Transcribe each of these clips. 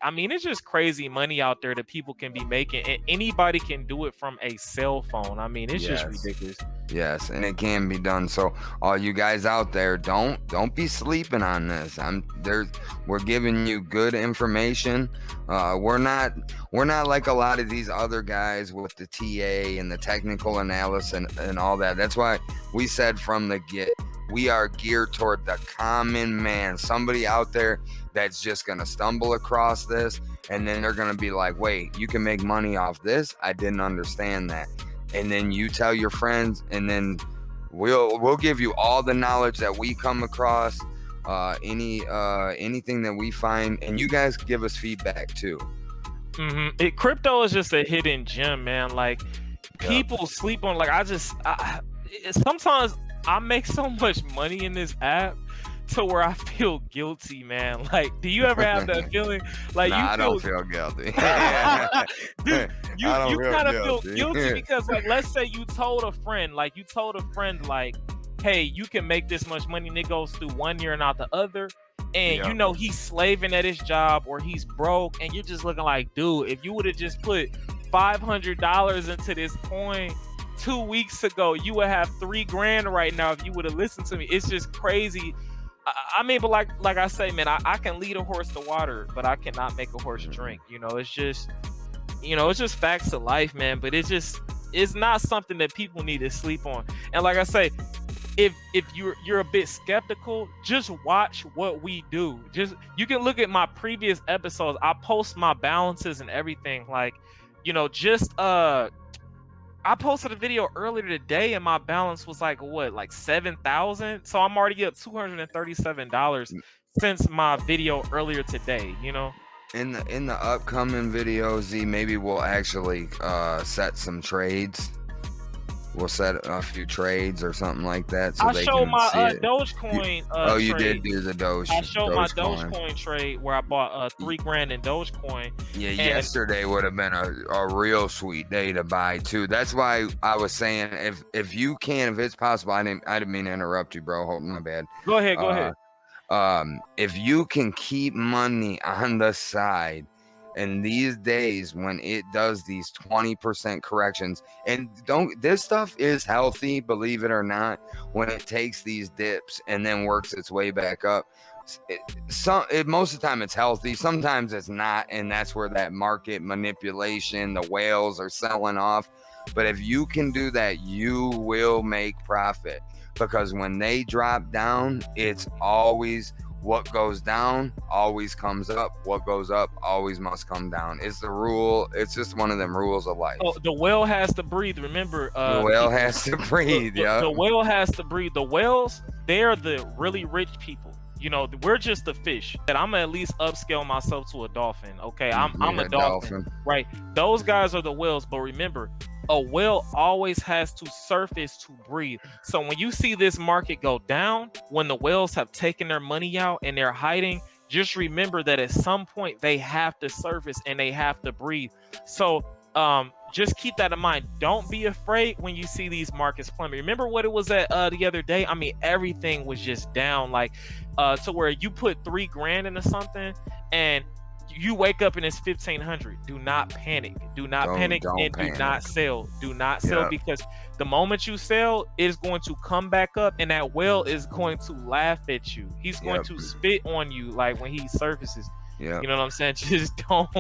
I mean, it's just crazy money out there that people can be making, and anybody can do it from a cell phone. I mean, it's just Yes. ridiculous. Yes, and it can be done. So all you guys out there, don't be sleeping on this. We're giving you good information. We're not like a lot of these other guys with the TA and the technical analysis and all that. That's why we said from the get, we are geared toward the common man, somebody out there that's just gonna stumble across this, and then they're gonna be like, wait, you can make money off this? I didn't understand that. And then you tell your friends, and then we'll give you all the knowledge that we come across, anything that we find, and you guys give us feedback too. Crypto is just a hidden gem, man. Like people sleep on. Like sometimes I make so much money in this app to where I feel guilty, man. Like, do you ever have that feeling? Like Nah, you I don't feel guilty. dude, you I don't feel kind of feel guilty. guilty because, like, let's say you told a friend, like, hey, you can make this much money, and it goes through 1 year and out the other. And Yeah. you know he's slaving at his job or he's broke, and you're just looking like, dude, if you would have just put $500 into this coin 2 weeks ago, you would have $3,000 right now if you would have listened to me. It's just crazy. I mean, but like I say, man, I can lead a horse to water, but I cannot make a horse drink. It's just facts of life, man. But it's not something that people need to sleep on. And like I say, if you're a bit skeptical, just watch what we do. You can look at my previous episodes. I post my balances and everything. Like, I posted a video earlier today and my balance was like 7,000. So I'm already up $237 since my video earlier today. In the upcoming video, Z, maybe we'll actually set some trades. We'll set a few trades or something like that, so I they showed can my see it. Dogecoin. You trade. did do the Doge. I showed my Dogecoin. Dogecoin trade where I bought $3,000 in Dogecoin. Yeah, and yesterday would have been a real sweet day to buy too. That's why I was saying if you can, if it's possible. I didn't mean to interrupt you, bro. Hold my bad. Go ahead. If you can keep money on the side, and these days when it does these 20% corrections, and this stuff is healthy, believe it or not, when it takes these dips and then works its way back up. Most of the time it's healthy, sometimes it's not, and that's where that market manipulation, the whales are selling off. But if you can do that, you will make profit, because when they drop down, it's always what goes down always comes up. What goes up always must come down. It's the rule. It's just one of them rules of life. Oh, the whale has to breathe. Remember, the whale has to breathe. The whale has to breathe. The whales, they're the really rich people. We're just the fish. And I'm gonna at least upscale myself to a dolphin. Okay, I'm a dolphin, right? Those guys are the whales. But remember, a whale always has to surface to breathe. So when you see this market go down, when the whales have taken their money out and they're hiding, just remember that at some point they have to surface and they have to breathe. So just keep that in mind. Don't be afraid when you see these markets plummet. Remember what it was at the other day? I mean, everything was just down, like to where you put $3,000 into something and you wake up and it's 1,500. Do not panic. Do not panic. Do not sell. Do not sell, because the moment you sell, it's going to come back up, and that whale is going to laugh at you. He's going to spit on you, like when he surfaces. You know what I'm saying? Just don't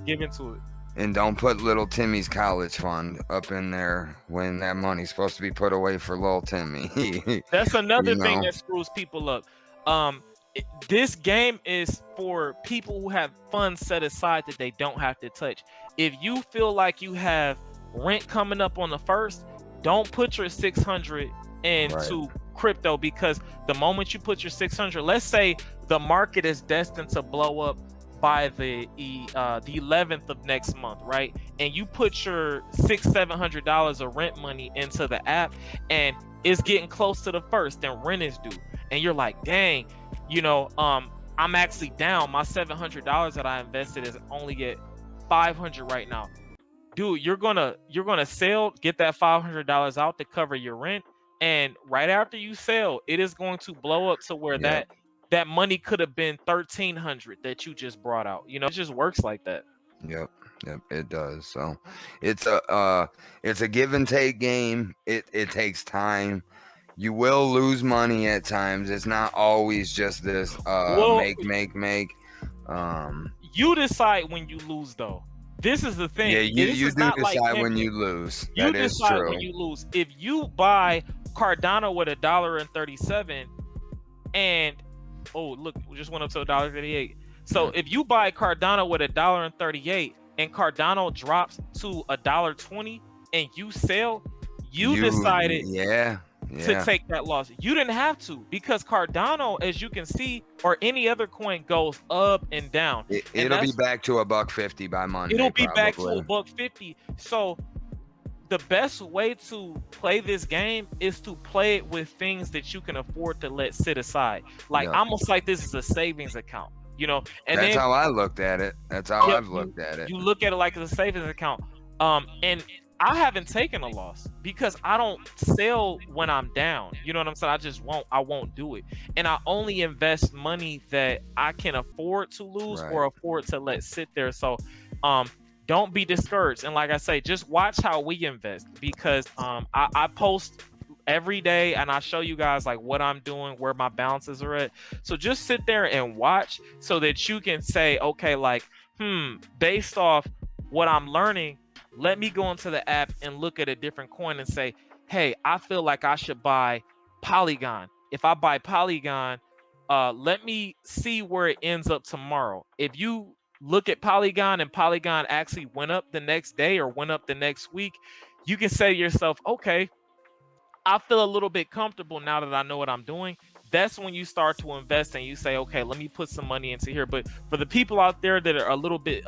give into it. And don't put little Timmy's college fund up in there when that money's supposed to be put away for little Timmy. That's another thing that screws people up. This game is for people who have funds set aside that they don't have to touch. If you feel like you have rent coming up on the 1st, don't put your 600 into crypto, because the moment you put your 600, let's say the market is destined to blow up by the 11th of next month, right? And you put your $600-700 of rent money into the app, and it's getting close to the 1st, and rent is due, and you're like, dang, I'm actually down. My $700 that I invested is only at $500 right now. Dude, you're gonna sell, get that $500 out to cover your rent, and right after you sell, it is going to blow up to where that that money could have been 1,300 that you just brought out. You know, it just works like that. Yep, it does. So it's a give and take game. It takes time. You will lose money at times. It's not always just this Well, make. you decide when you lose, though. This is the thing. Yeah, This you is do not like decide when gambling. you lose. You That is decide true. when you lose. If you buy Cardano with $1.37 and look, we just went up to $1.38. So if you buy Cardano with $1.38 and Cardano drops to $1.20 and you sell, you decided to take that loss. You didn't have to, because Cardano, as you can see, or any other coin, goes up and down. It'll be back to $1.50 by Monday. It'll be back to $1.50. So the best way to play this game is to play it with things that you can afford to let sit aside. Like almost like this is a savings account, you know. And that's how I looked at it. That's how I've looked at it. You look at it like it's a savings account. And I haven't taken a loss because I don't sell when I'm down. You know what I'm saying? I won't do it. And I only invest money that I can afford to lose or afford to let sit there. So don't be discouraged. And like I say, just watch how we invest, because I post every day and I show you guys like what I'm doing, where my balances are at. So just sit there and watch so that you can say, okay, like, based off what I'm learning, let me go into the app and look at a different coin and say, hey, I feel like I should buy Polygon. If I buy Polygon, let me see where it ends up tomorrow. If you look at Polygon and Polygon actually went up the next day or went up the next week, you can say to yourself, okay, I feel a little bit comfortable now that I know what I'm doing. That's when you start to invest and you say, okay, let me put some money into here. But for the people out there that are a little bit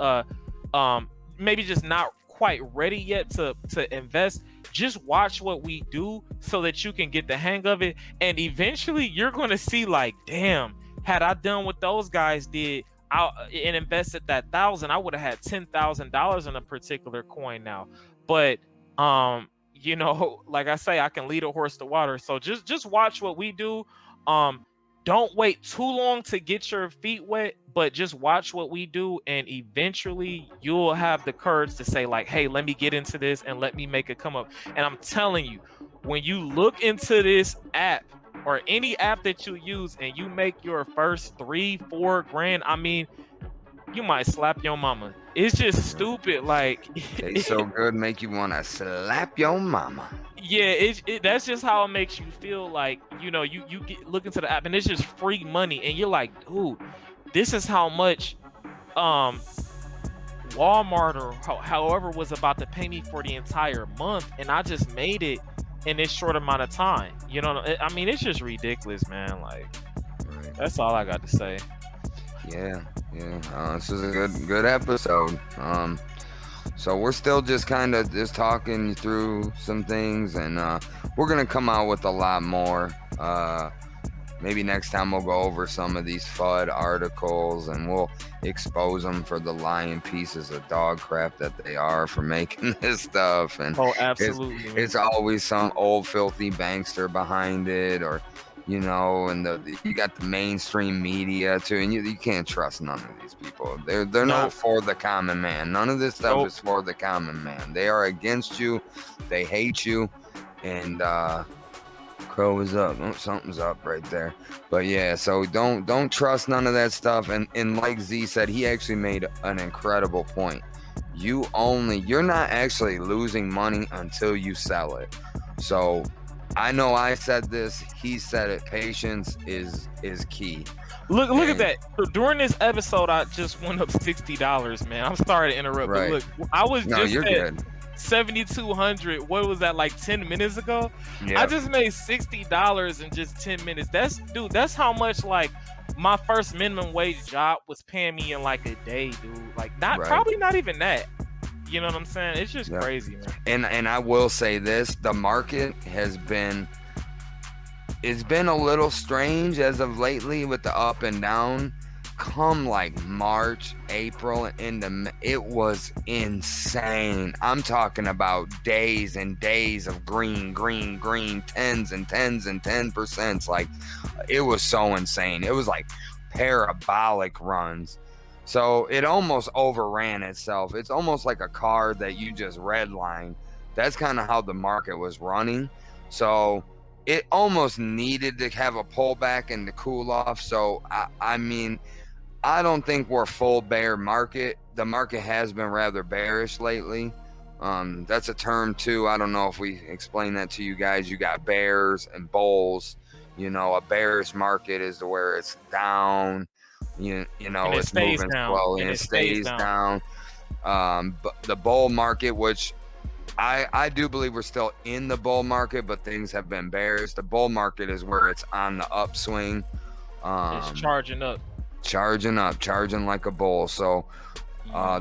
maybe just not quite ready yet to invest, just watch what we do so that you can get the hang of it. And eventually you're going to see like, damn, had I done what those guys did and invested that 1,000, I would have had $10,000 in a particular coin now. But you know, like I say, I can lead a horse to water. So just watch what we do. Don't wait too long to get your feet wet, but just watch what we do, and eventually you'll have the courage to say like, hey, let me get into this and let me make it come up. And I'm telling you, when you look into this app or any app that you use and you make your first 3-4 grand, I mean, you might slap your mama. It's just stupid. Like, it's so good, make you want to slap your mama. Yeah, that's just how it makes you feel. Like, you know, you look into the app and it's just free money, and you're like, dude, this is how much Walmart or however was about to pay me for the entire month, and I just made it in this short amount of time. You know, I mean, it's just ridiculous, man. Like, that's all I got to say. Yeah. This is a good episode. So we're still just kind of just talking through some things, and we're gonna come out with a lot more. Maybe next time we'll go over some of these FUD articles, and we'll expose them for the lying pieces of dog crap that they are for making this stuff. And absolutely, it's always some old filthy bankster behind it, or you know, and you got the mainstream media too, and you can't trust none of these people. They're not for the common man. None of this stuff is for the common man. They are against you. They hate you. And Crow is up. Oh, something's up right there. But yeah, so don't trust none of that stuff. And like Z said, he actually made an incredible point. You're not actually losing money until you sell it. So I know I said this, he said it. Patience is key. Look at that. So during this episode, I just went up $60, man. I'm sorry to interrupt, but look, I was just at 7,200. What was that, like 10 minutes ago? Yep. I just made $60 in just 10 minutes. That's how much like my first minimum wage job was paying me in like a day, dude. Like probably not even that. You know what I'm saying? It's just crazy, man. And I will say this, the market it's been a little strange as of lately with the up and down. come like March, April, it was insane. I'm talking about days and days of green, 10s and 10s and 10%. Like, it was so insane. It was like parabolic runs. So it almost overran itself. It's almost like a car that you just redlined. That's kind of how the market was running. So it almost needed to have a pullback and to cool off. So I mean, I don't think we're full bear market. The market has been rather bearish lately. That's a term too. I don't know if we explain that to you guys. You got bears and bulls. You know, a bearish market is where it's down. You know, it's moving slowly and it stays down. But the bull market, which I do believe we're still in the bull market, but things have been bearish. The bull market is where it's on the upswing. It's charging like a bull. So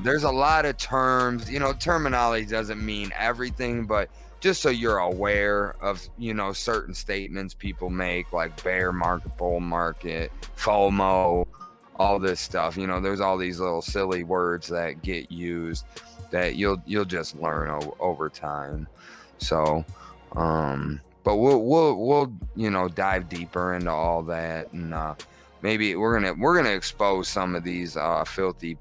there's a lot of terms. You know, terminology doesn't mean everything, but just so you're aware of, you know, certain statements people make, like bear market, bull market, FOMO, all this stuff. You know, there's all these little silly words that get used that you'll just learn over time. So but we'll you know, dive deeper into all that, and maybe we're gonna expose some of these filthy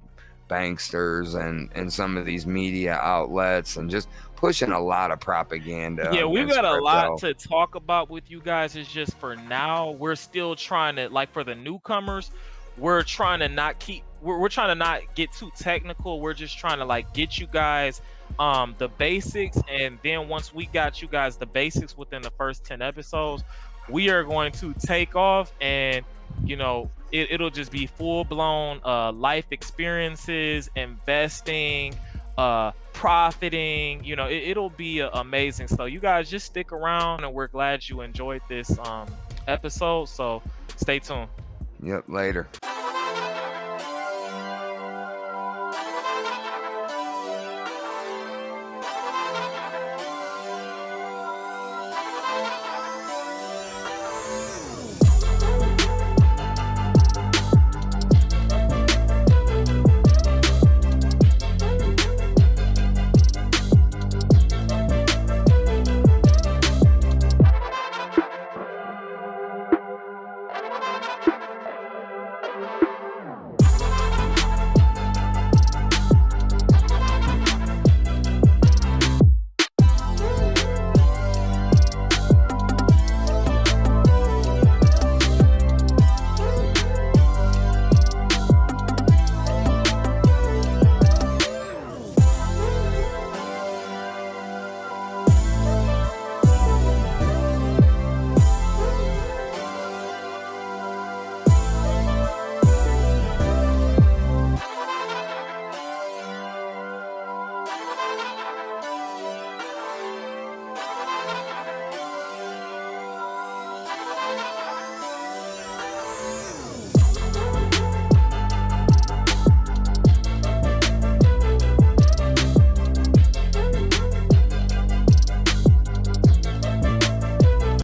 banksters and some of these media outlets, and just pushing a lot of propaganda. Yeah, we've got a lot to talk about with you guys. It's just, for now, we're still trying to, like, for the newcomers, we're trying to not get too technical. We're just trying to, like, get you guys the basics, and then once we got you guys the basics within the first 10 episodes, we are going to take off, and, you know, it'll just be full-blown life experiences, investing, profiting. You know, it'll be amazing. So you guys just stick around, and we're glad you enjoyed this episode. So stay tuned. Yep, later.